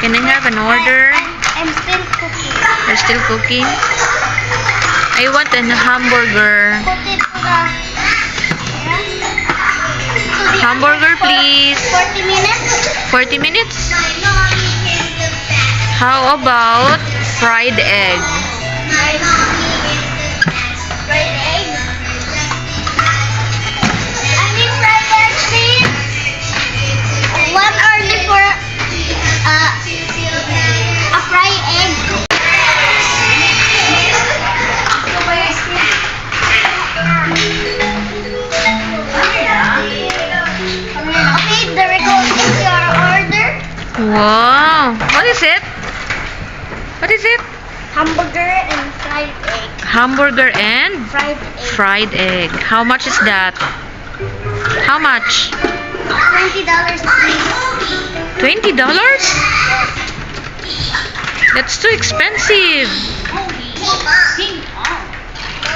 Can I have an order? I'm still cooking. You're still cooking? I want a hamburger. Put it to the... Hamburger, please. 40 minutes? 40 minutes? How about fried egg? Fried egg? I need fried egg, please. What are you for a fried egg? Okay, there we go. This is your order. Wow! What is it? What is it? Hamburger and fried egg. Hamburger and Fried egg. fried egg. How much is that? How much? $20, please. $20? That's too expensive.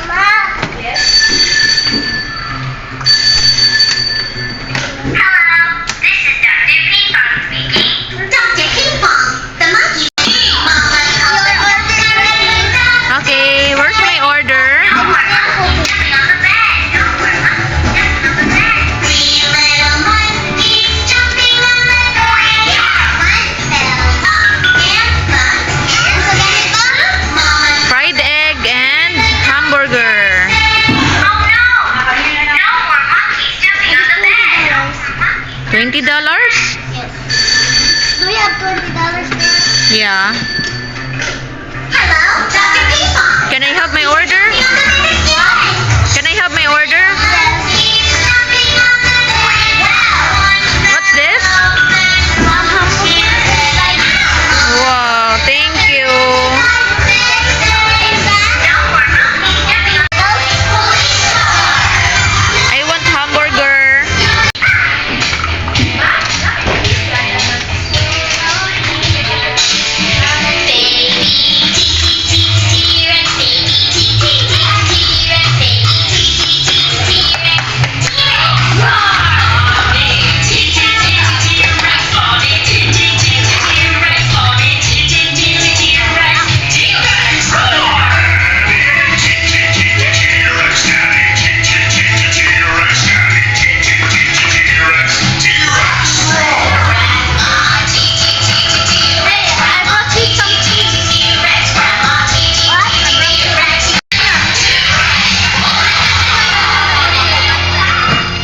Mama. Hello, this is Dr. Ping Pong speaking. Dr. Ping Pong, the monkey. Mama's Your order is ready. Okay, where's my order? Don't worry, monkey's jumping on the bed. Don't worry, monkey's jumping on the bed. Three little monkeys jumping on the bed. One fell off and bumped into Mama's Fried egg and hamburger. Oh no! No more monkeys jumping on the bed. $20? Yes. Do you have $20 there? Yeah. Hello, Dr. Ping Pong. Can I have my order? Can I have my order? What's this? Wow, thank you. I want hamburger.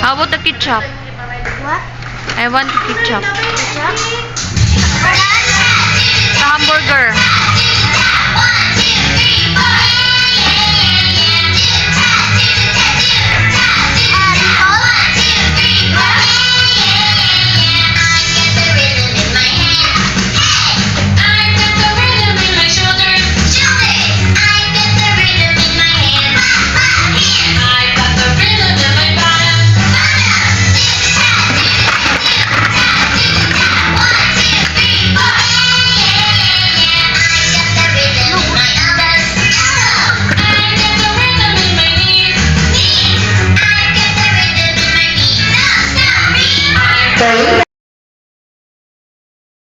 How about the ketchup? What? I want ketchup. Ketchup? The hamburger.